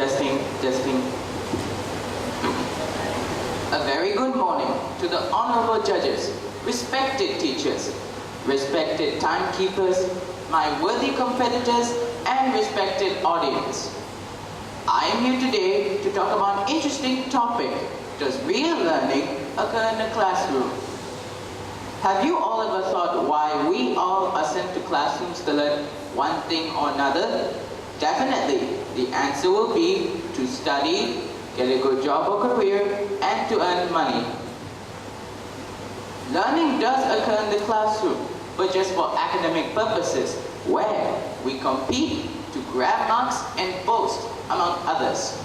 Testing, testing. A very good morning to the honorable judges, respected teachers, respected timekeepers, my worthy competitors, and respected audience. I am here today to talk about an interesting topic. Does real learning occur in the classroom? Have you all ever thought why we all are sent to classrooms to learn one thing or another? Definitely, the answer will be to study, get a good job or career, and to earn money. Learning does occur in the classroom, but just for academic purposes, where we compete to grab marks and boast, among others.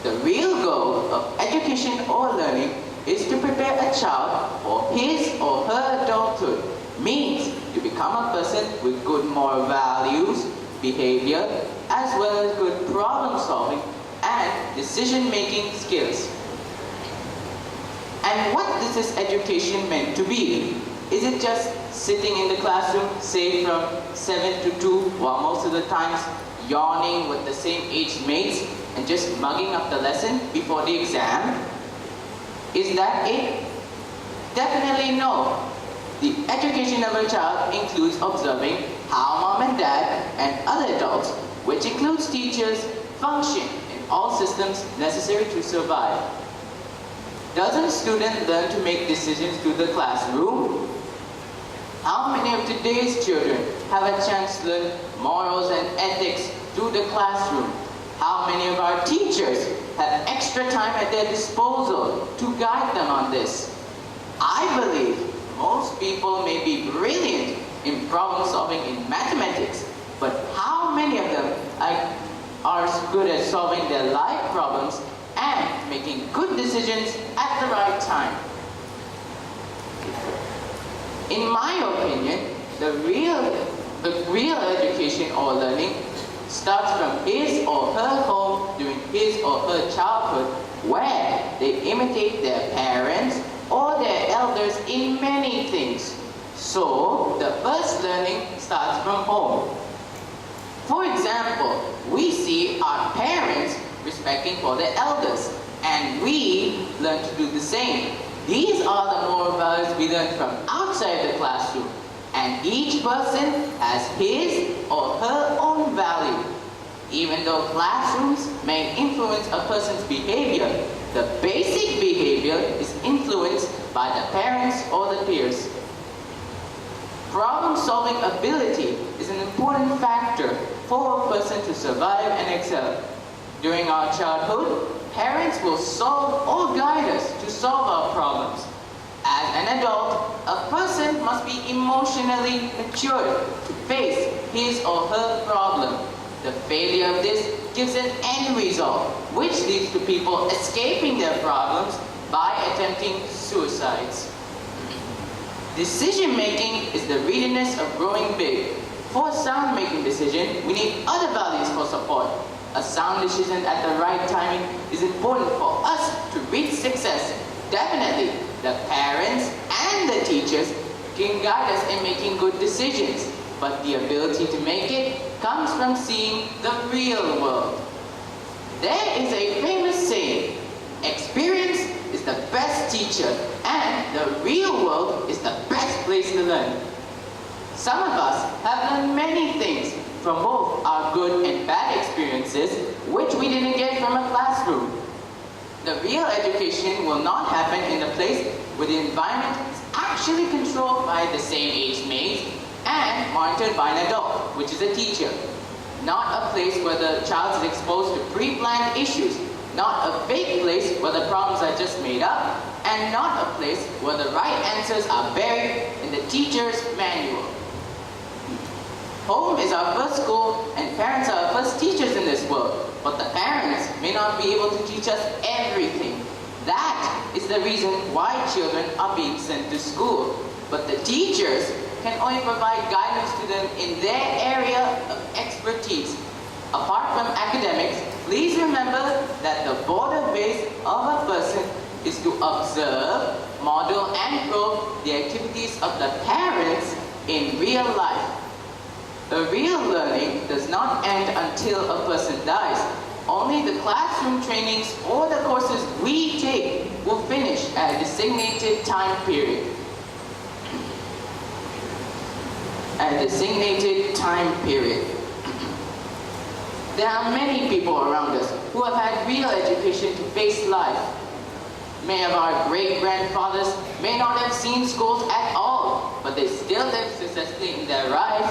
The real goal of education or learning is to prepare a child for his or her adulthood, means to become a person with good moral values, behavior, as well as good problem solving and decision-making skills. And what is this education meant to be? Is it just sitting in the classroom, say from 7 to 2, while most of the times yawning with the same age mates and just mugging up the lesson before the exam? Is that it? Definitely no. The education of a child includes observing how mom and dad and other adults, which includes teachers, function in all systems necessary to survive. Doesn't a student learn to make decisions through the classroom? How many of today's children have a chance to learn morals and ethics through the classroom? How many of our teachers have extra time at their disposal to guide them on this? I believe most people may be brilliant in problem solving in mathematics, but how many of them are good at solving their life problems and making good decisions at the right time? In my opinion, the real education or learning starts from his or her home during his or her childhood, where they imitate their parents or their elders in many things. So, the first learning starts from home. For example, we see our parents respecting for their elders, and we learn to do the same. These are the moral values we learn from outside the classroom, and each person has his or her own value. Even though classrooms may influence a person's behavior, the basic behavior is influenced by the parents or the peers. Problem-solving ability is an important factor for a person to survive and excel. During our childhood, parents will solve or guide us to solve our problems. As an adult, a person must be emotionally mature to face his or her problem. The failure of this gives an end result, which leads to people escaping their problems by attempting suicides. Decision-making is the readiness of growing big. For a sound-making decision, we need other values for support. A sound decision at the right timing is important for us to reach success. Definitely, the parents and the teachers can guide us in making good decisions, but the ability to make it comes from seeing the real world. There is a famous saying, experience is the best teacher, and the real world is the best place to learn. Some of us have learned many things from both our good and bad experiences, which we didn't get from a classroom. The real education will not happen in a place where the environment is actually controlled by the same age mates and monitored by an adult, which is a teacher. Not a place where the child is exposed to pre-planned issues. Not a fake place where the problems are just made up, and not a place where the right answers are buried in the teacher's manual. Home is our first school, and parents are our first teachers in this world, but the parents may not be able to teach us everything. That is the reason why children are being sent to school. But the teachers can only provide guidance to them in their area of expertise. Apart from academics, please remember that the border base of a person is to observe, model, and probe the activities of the parents in real life. The real learning does not end until a person dies. Only the classroom trainings or the courses we take will finish at a designated time period. There are many people around us who have had real education to face life. Many of our great-grandfathers may not have seen schools at all, but they still live successfully in their life.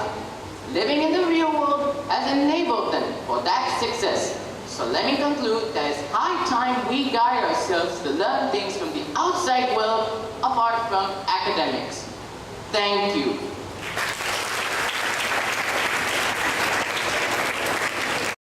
Living in the real world has enabled them for that success. So let me conclude that it's high time we guide ourselves to learn things from the outside world apart from academics. Thank you.